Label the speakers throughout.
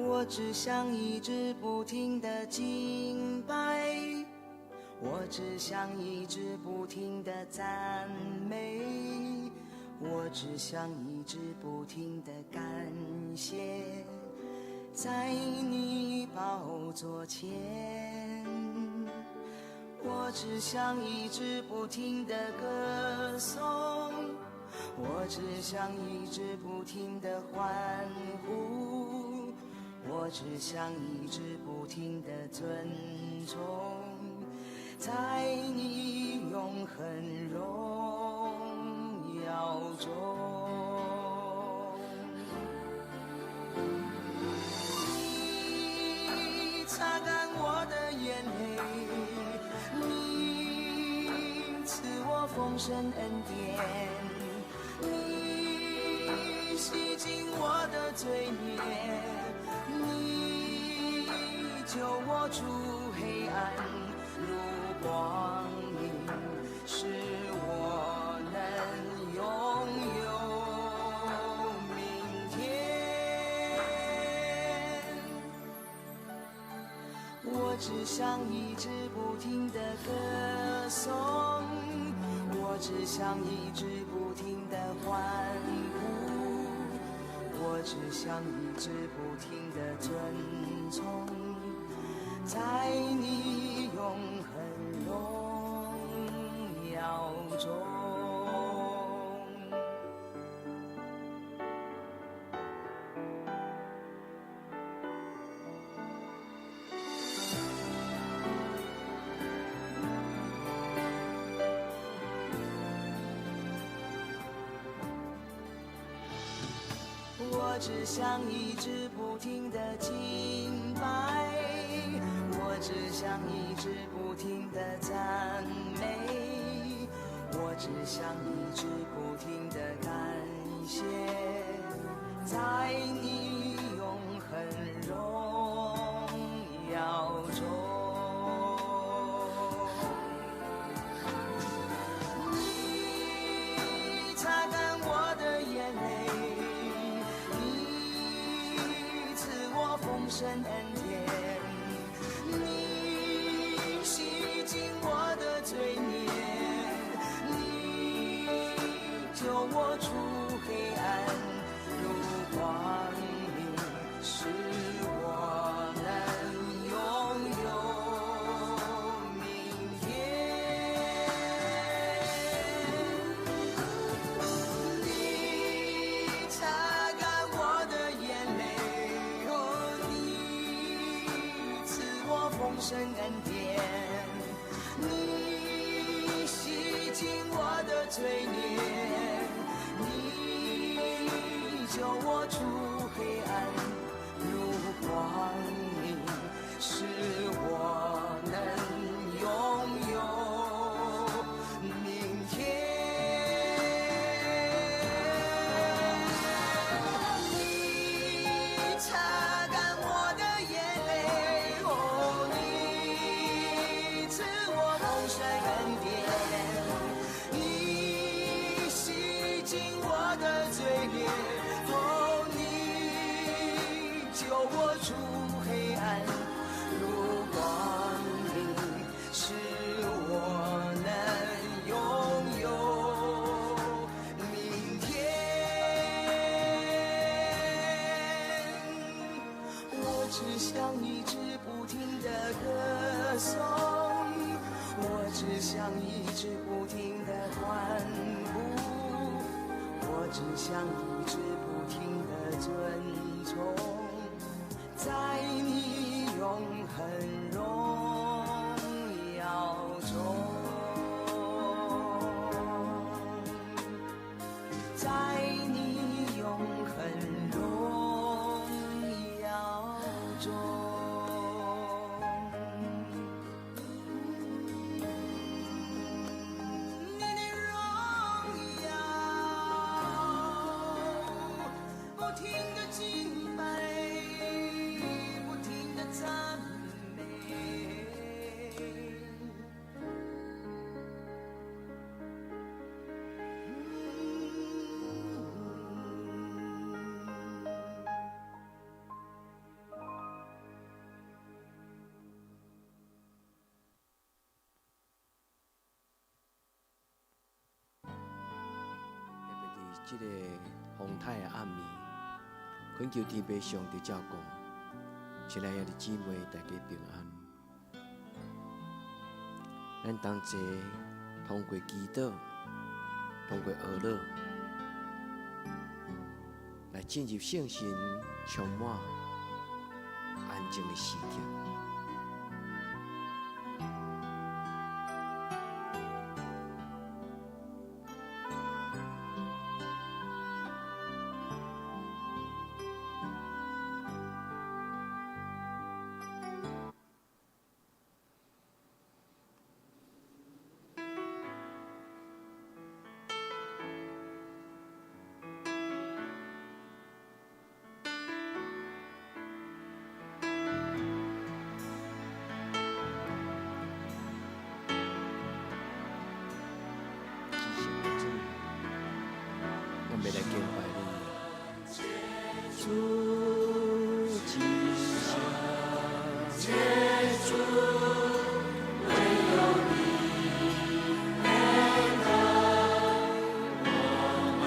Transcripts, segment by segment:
Speaker 1: 我只想一直不停地敬拜，我只想一直不停地赞美，我只想一直不停地感谢，在你宝座前，我只想一直不停地歌颂，我只想一直不停地欢呼，我只想一直不停地尊崇，在你永恒荣耀中。你擦干我的眼泪，你赐我丰盛恩典，你洗净我的罪孽，你救我出黑暗入光明，使我能拥有明天。我只想一直不停地歌颂，我只想一直不停地欢呼，我只想一直不停地尊崇，在你永恒荣耀中。我只想一直不停地敬拜，我只想一直不停地赞美，我只想一直不停地感谢，在你永恒荣耀中。你擦干我的眼泪，丰盛恩典，你洗净我的罪孽，你救我出黑暗入光明，使我能拥有明天。你擦干我的眼泪，丰盛恩典，你洗净我的罪孽，你救我出黑暗入光明，使我能拥有明天。你擦干我的眼泪，丰盛恩典，你洗净我的罪孽，你救我出黑暗入光明，使我能拥有明天。我只想一直不停地歌颂，我只想一直不停地欢呼，我只想一直不停地尊崇，在你永恒荣耀中，在你永恒荣耀中。
Speaker 2: 这个风台的暗暝，恳求天父上帝照顾，亲爱的姊妹，大家平安。咱同齐通过祈祷，通过学乐，来进入圣神充满安静的时刻。我们来敬拜你，主吉祥，唯有你配得我们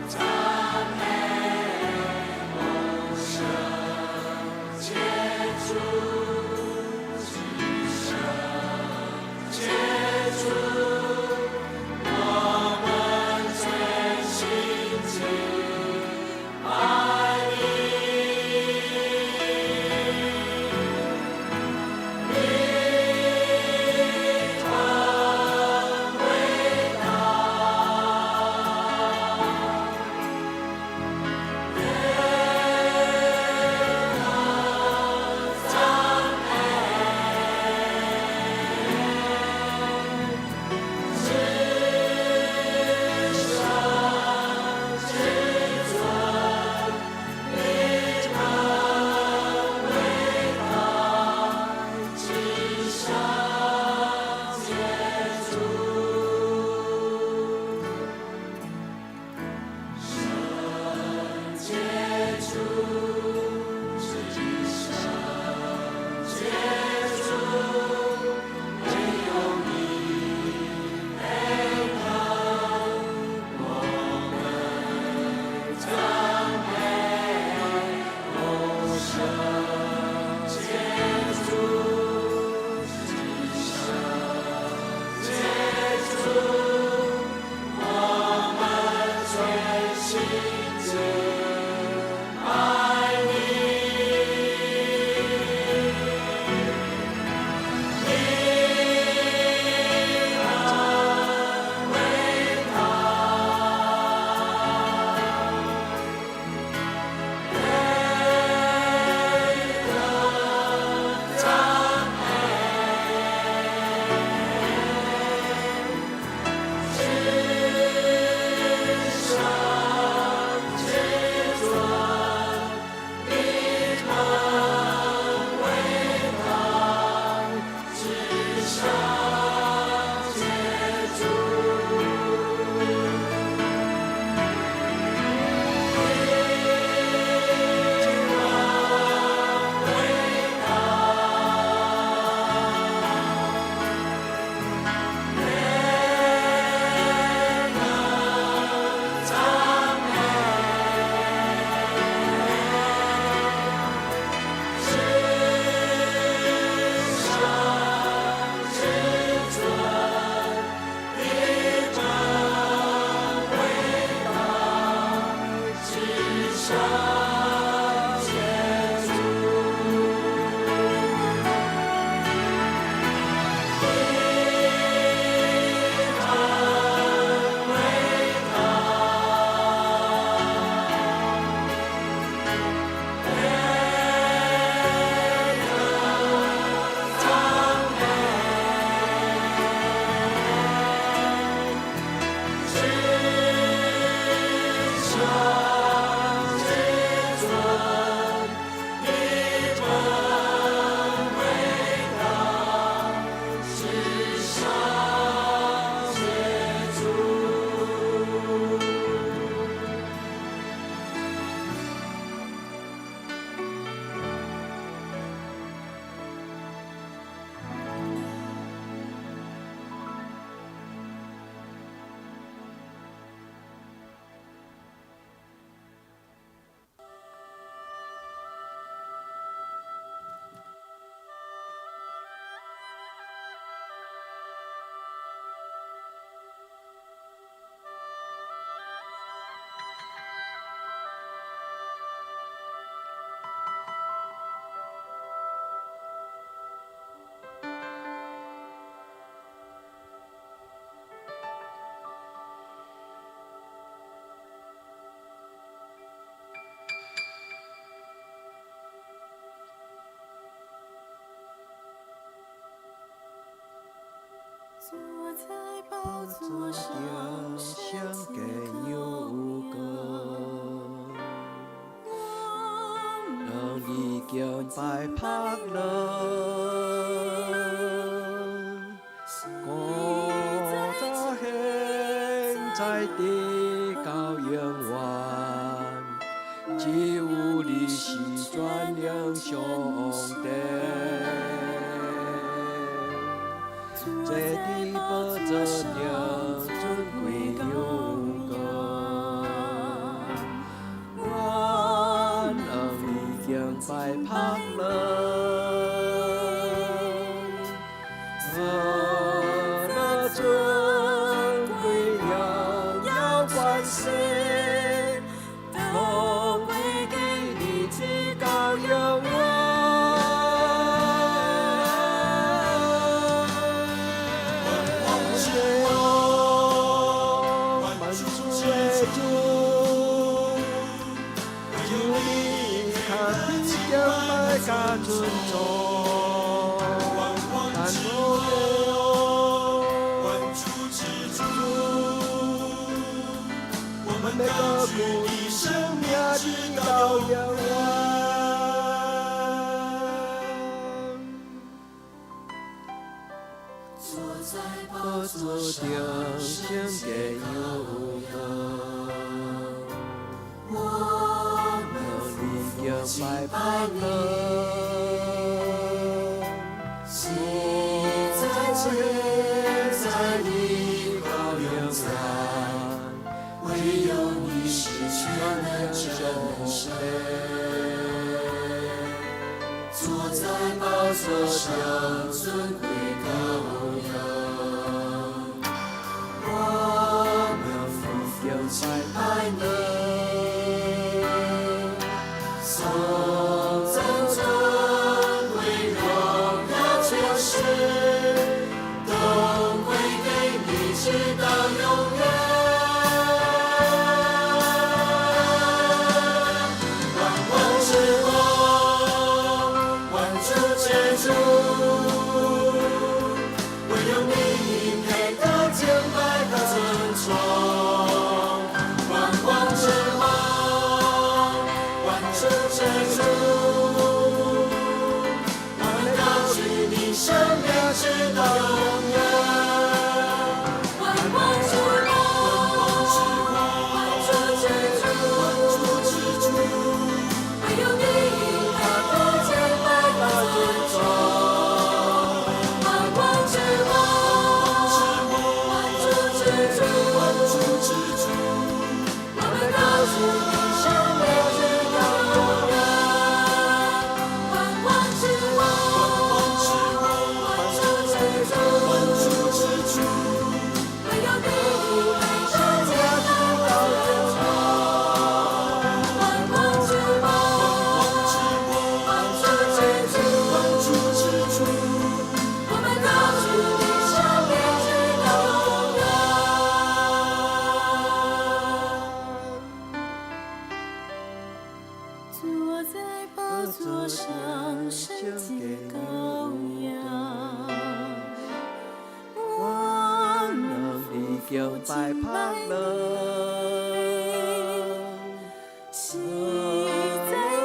Speaker 2: 赞美丰盛，接主吉祥，接主。我们最亲近。
Speaker 1: 宝座上升给有歌，让你将拜拍了，我在现在的高仰望，只有你是专良兄弟。这地宝座上尊贵勇敢，我让你将拜拍了，那尊贵荣耀万岁，都归给你至高永远。加尊重，但我没有之主，我们每个故意生命的羔羊湾，坐在宝座上献给有歌。拜拜了，喜在你羔羊山，唯有你是全能真神，坐在宝座上尊贵羔羊，我们俯仰拜拜了。拜拍了，这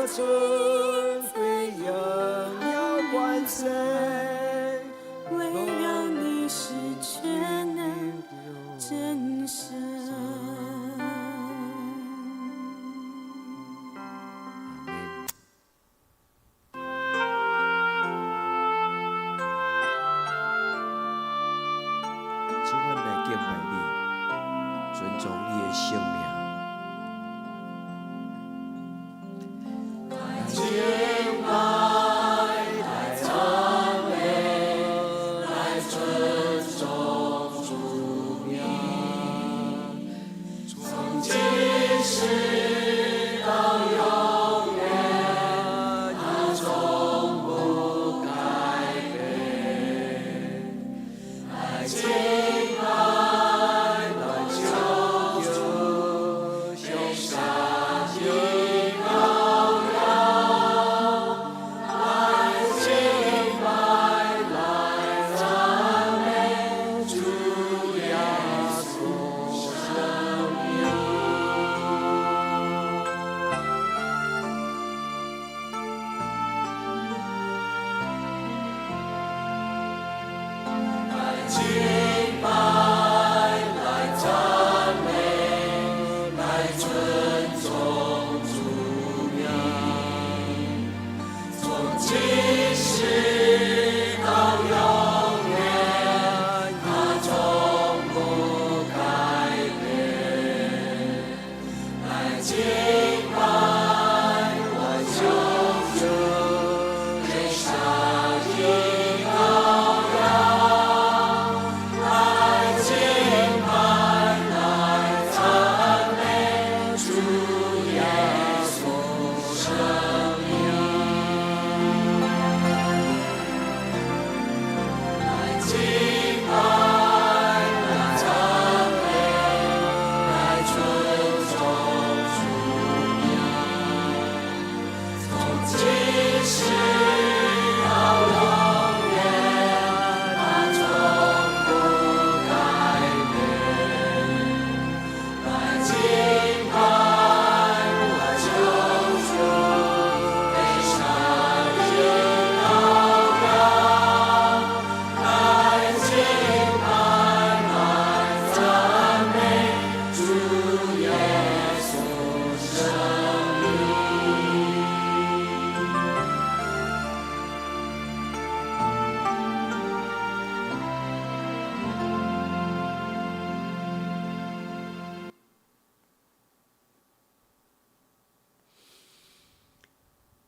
Speaker 1: 尊贵荣耀万岁，唯有你是全能真神。主，阮来敬拜你。尊重你的性命。敬拜，来赞美，来尊重主名，从今世到永远，你从不改变。来敬拜。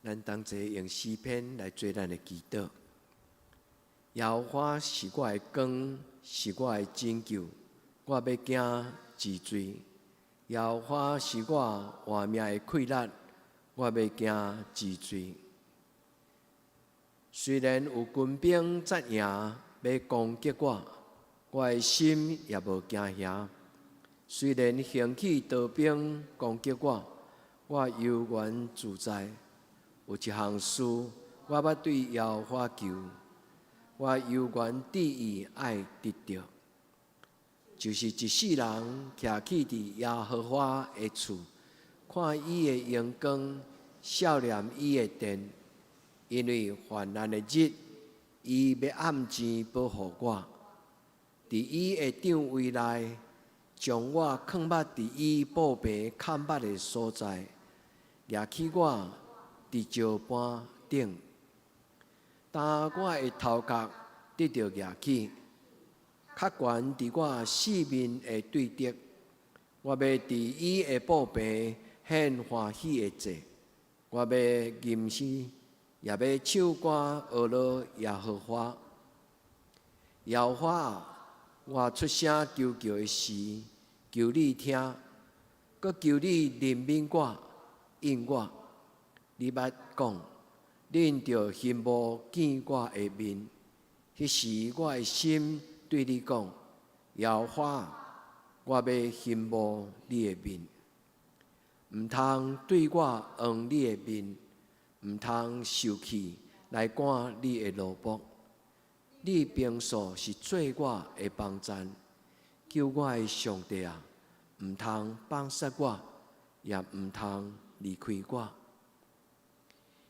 Speaker 2: 咱同齐用诗篇来做咱的祈祷。耶和华是我的光，是我的拯救，我要惊治罪。耶和华是我活命的溃烂，我要惊治罪。虽然有军兵扎营要攻击我，我的心也无惊吓。虽然兴起刀兵攻击我，我悠然自在。有一项事，我捌对耶和华求，我悠然旨意爱得到，就是一世人徛起伫耶和华的厝，看伊的阳光，笑念伊的殿。因为患难的日，伊要暗前保护我，伫伊的帐位内，将我藏捌伫伊宝贝看捌的所在，掠起我。伫石板顶，当我的头壳得到举起，较悬伫我四面的对敌，我要伫伊的宝贝献欢喜的祭，我要吟诗，也要唱歌学乐耶和华。耶和华啊，我出声求救的时，求你听，搁求你怜悯我，应我。你捌讲，恁着羡慕见我的面。迄时我的心对你讲：耶和华，我要羡慕你的面。毋通对我黄你的面，毋通受气来赶你的奴仆。你平素是做我的帮站，救我的上帝啊！毋通放杀我，也毋通离开我。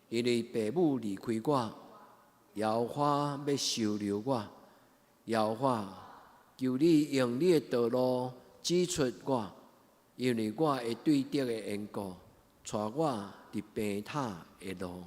Speaker 2: 因为父母离开我，耶和华要收留我。耶和华，求你用你的道路指出我，因为我会对敌的缘故，带我伫平坦的路。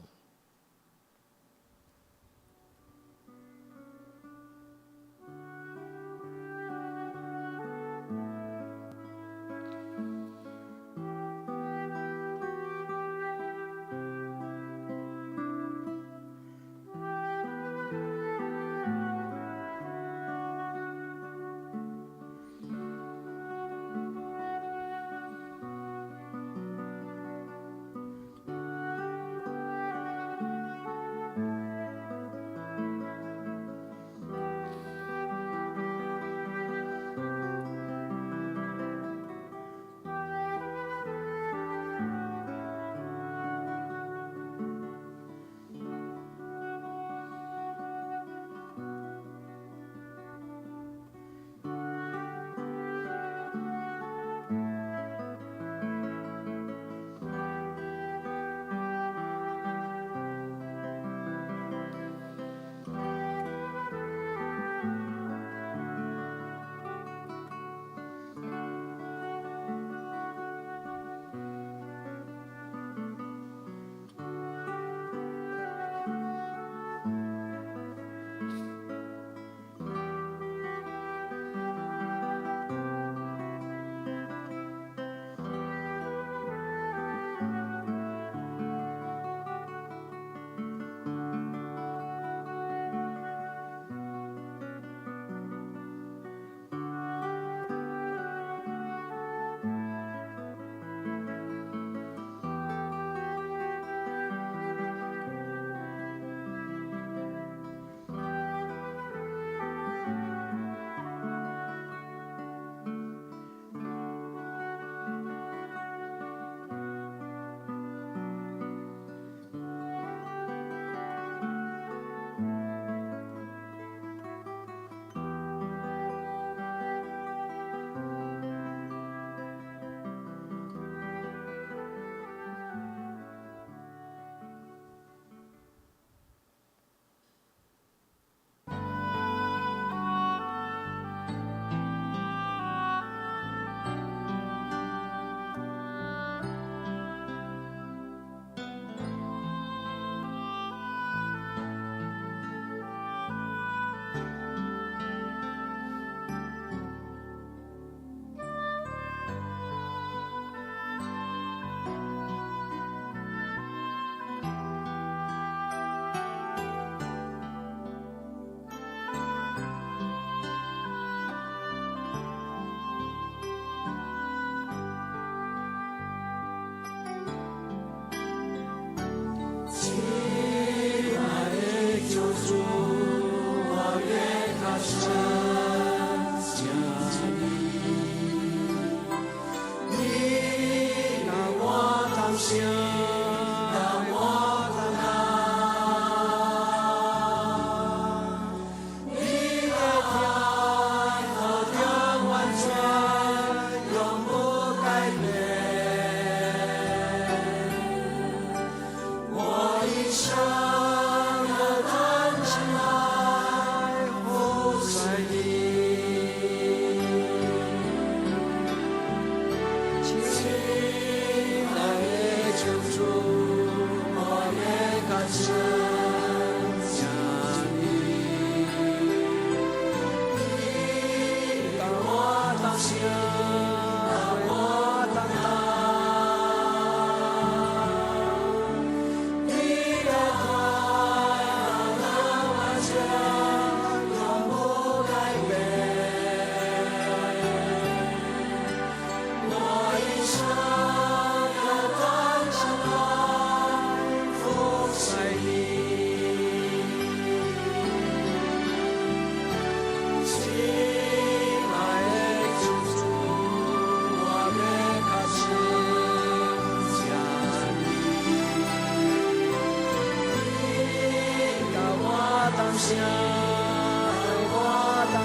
Speaker 1: 当当，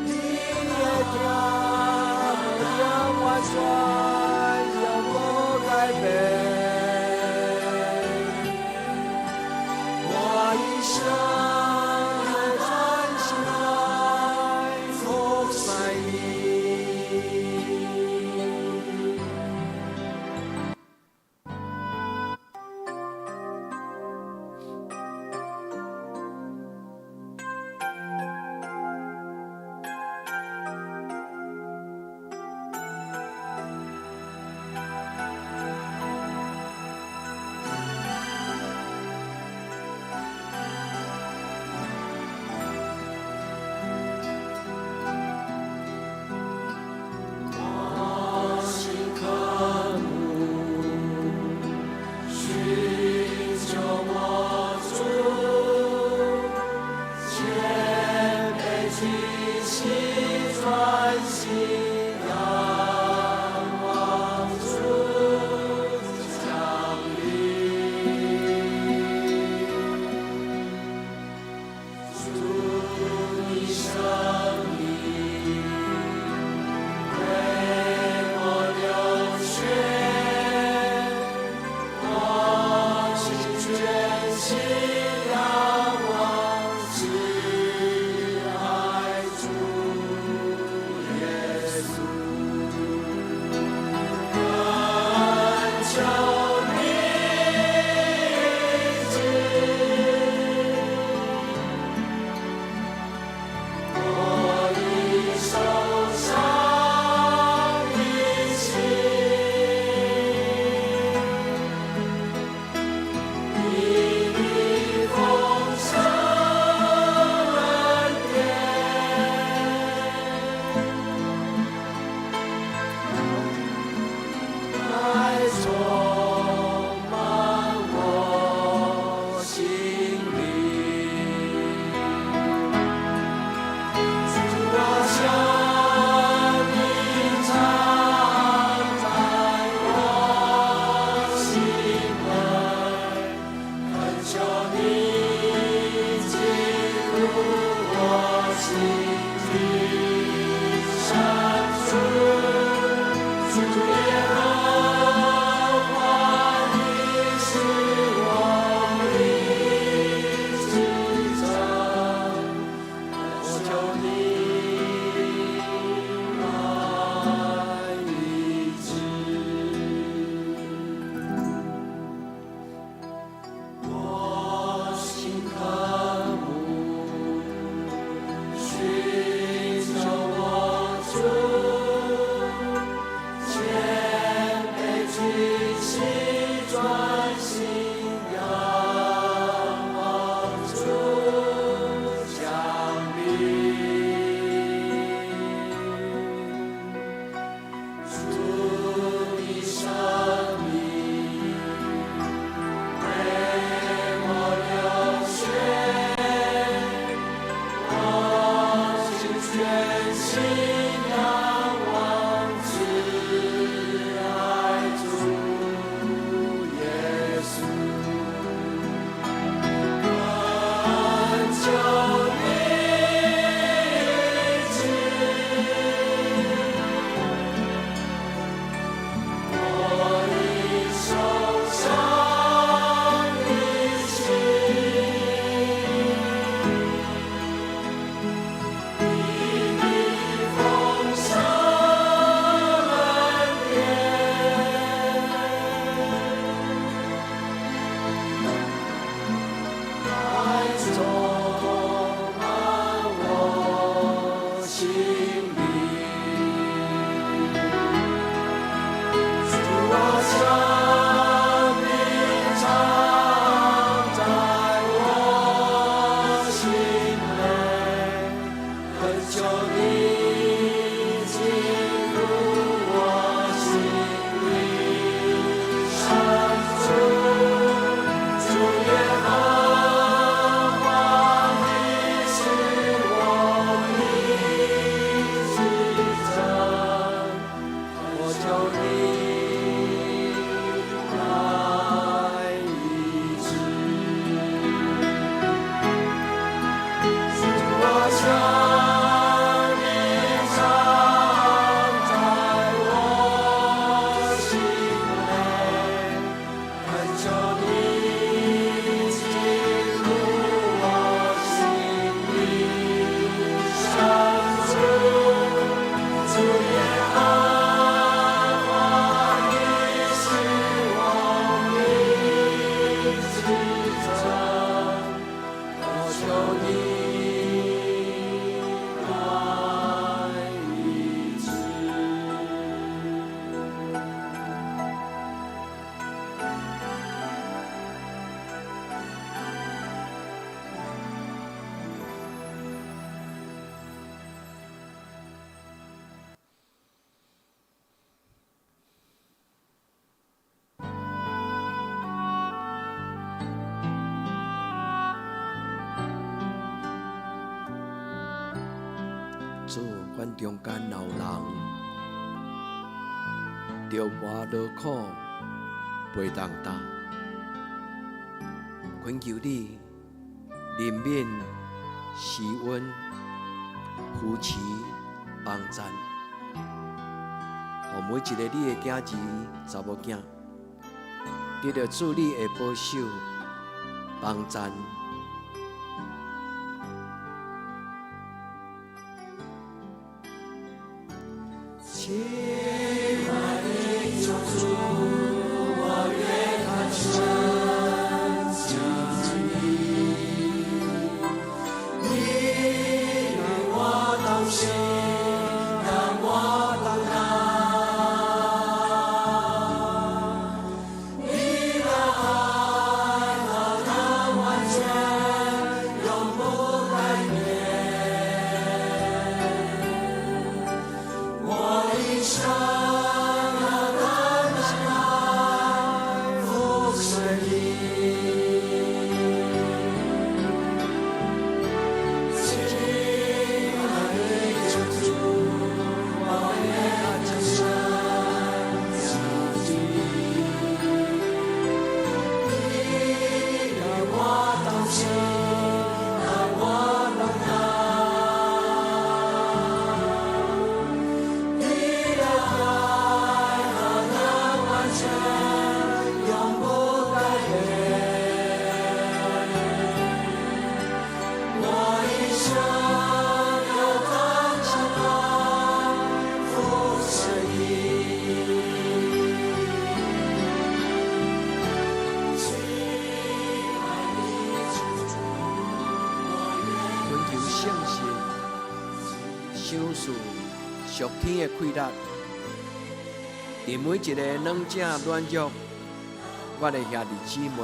Speaker 1: 你也听不了我说要我改变，我一生专心来服侍你。
Speaker 2: 主，阮中间老人着活劳苦，背重担，恳求你怜悯、施恩、扶持、帮赞，互每一个你的囝儿、查某囝，得到主你的保守、帮赞。亲爱的救主，我愿看身下你，你让我当心，让我当他，你的爱何等完全，永不改变。我一生。属天的气力，伫每一个软正软弱，我的兄弟姊妹，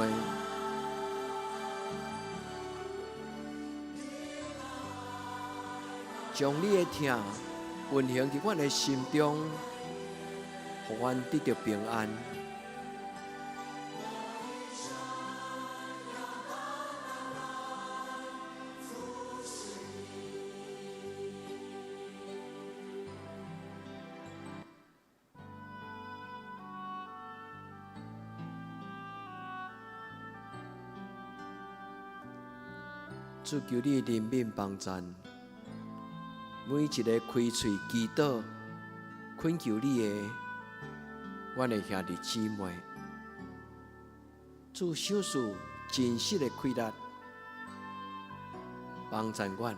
Speaker 2: 将你的疼运行伫阮的心中，互阮得到平安。主求你怜悯帮赞，每一个开喙祈祷、恳求你的，阮的兄弟姊妹，主享受真实的快乐，帮赞阮。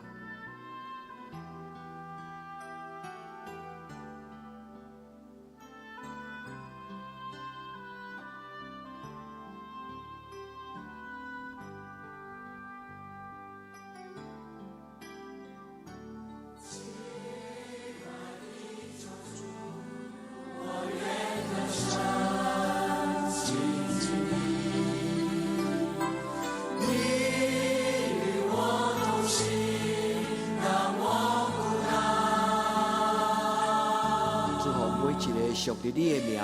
Speaker 2: 属于你的名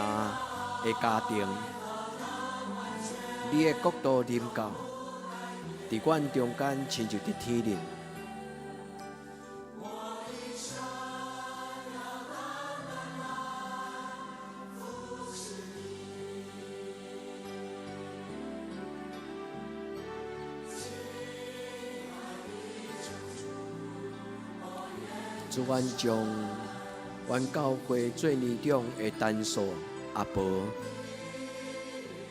Speaker 2: 的家庭，你的国度临到，伫阮中间亲像伫天灵。主，阮将阮教会最年长的单数阿婆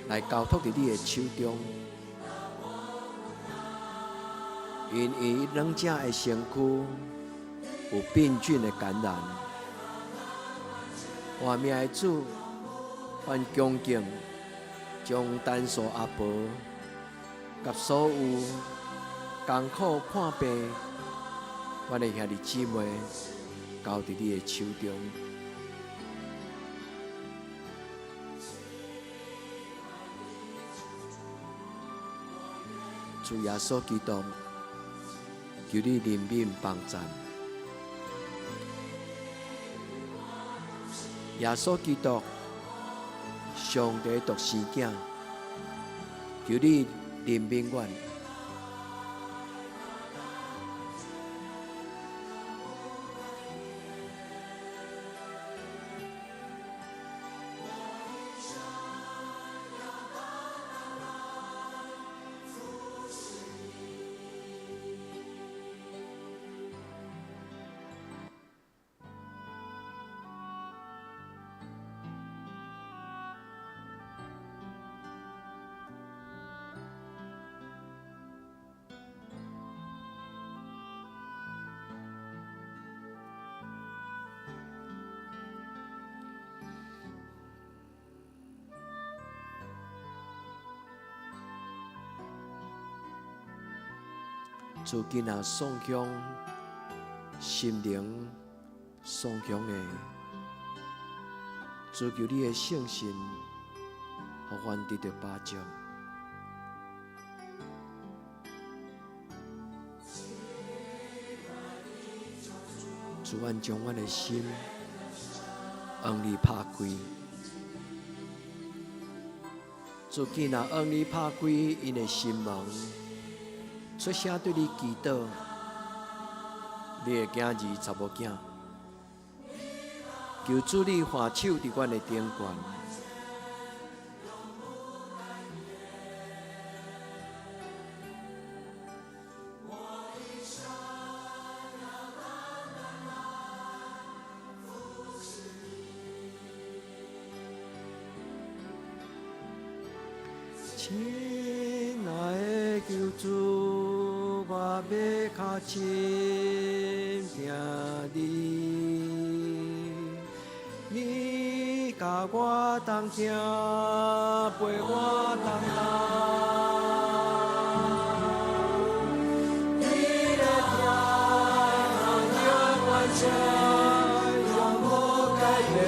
Speaker 2: 来交托伫你的手中，因伊软正的身躯有病菌的感染，活命的主，阮恭敬将单数阿婆甲所有艰苦看病，阮的兄弟姊妹。交伫你的手中，主耶稣基督，求你怜悯帮赞。耶稣基督，上帝独生囝，求你怜悯阮。主今仔送香，心灵送香的，主求你的圣神，互阮得到把掌。主，阮将阮的心向你拍开。主，今仔向你拍开因的心门，出声对你祈祷。你的囝儿查某囝，求主你还手伫阮的顶悬。亲爱的救主，我要较亲近你，你甲我同行，陪我同行。你的疼让我这永不改变。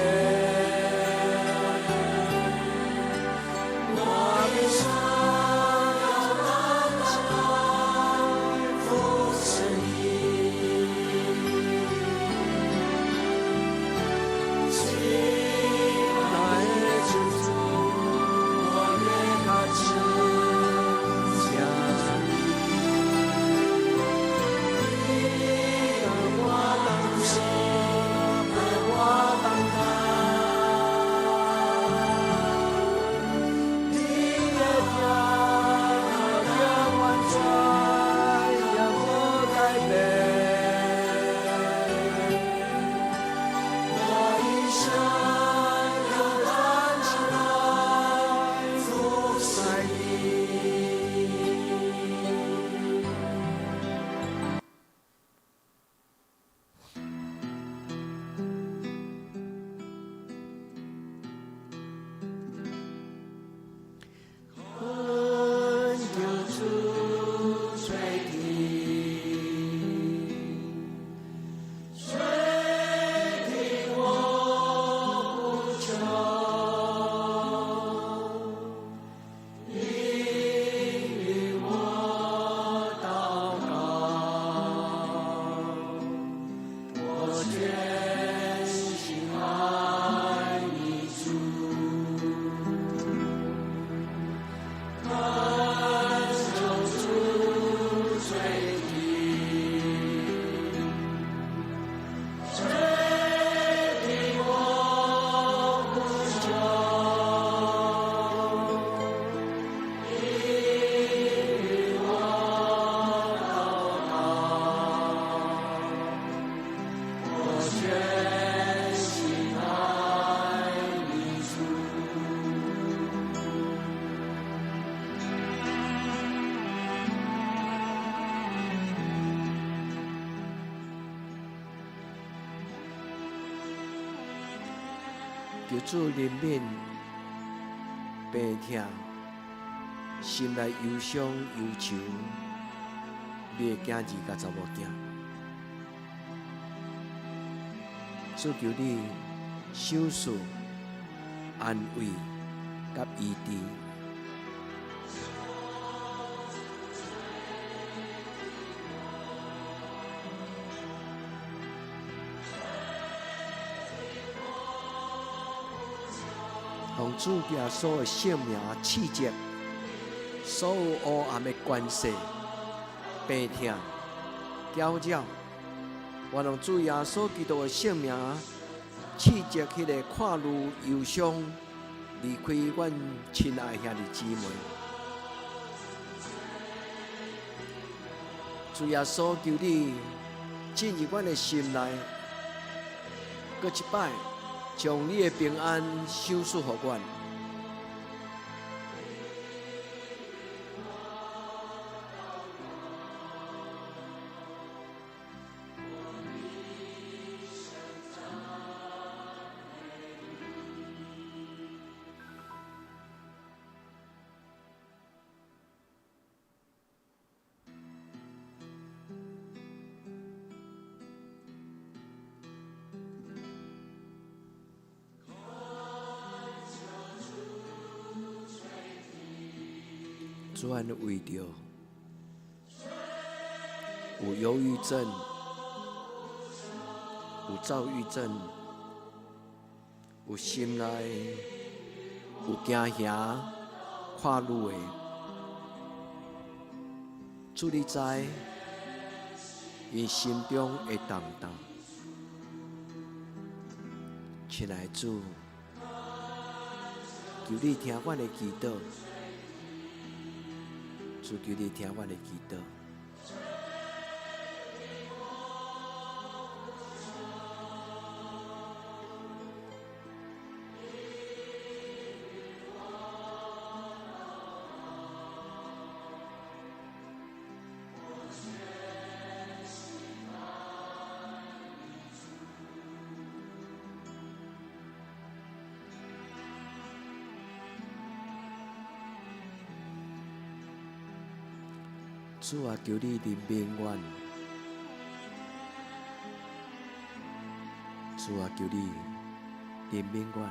Speaker 2: 求主怜悯病痛，心内忧伤忧愁，你的囝儿甲查某囝，主求你手术、安慰甲医治。奉主耶稣的圣名赐节，所有黑暗的关系、病痛、搅扰，我用主耶稣基督的圣名赐节，迄个看如忧伤离开阮亲爱兄弟姊妹。主耶稣求你进入阮的心内，搁一摆。将你的平安赏赐予阮，主啊，为着有忧郁症、有躁郁症、有心内有惊吓、看路的，主你知，因心中会动荡。亲爱的主，求你听阮的祈祷，主求你听阮的祈祷。主啊，求你怜悯阮。主啊，求你怜悯阮。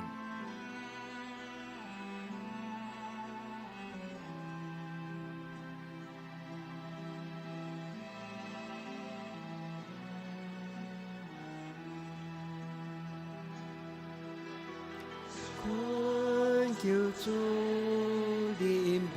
Speaker 2: 恳求主怜悯。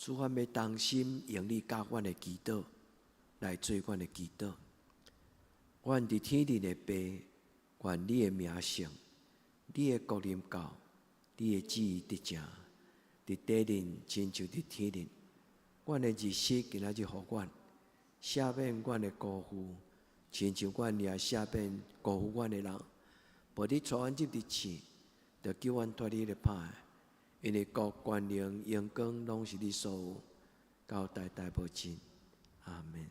Speaker 2: 主，阮要当心用你教阮的祈祷来做阮的祈祷。阮伫天顶的爸，愿你的名圣，你的国临到，你的旨意得成，伫地顶亲像伫天顶。阮的日息今仔日互阮，赦免阮的辜负，亲像阮也赦免辜负阮的人。无你带阮入日市，就叫阮脱离了歹。因为国、权、能、荣光，拢是你所有，到代代无尽。阿门。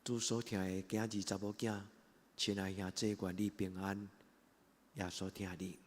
Speaker 2: 主所听的囝儿查某囝，亲爱兄姐，愿你平安，耶稣听你。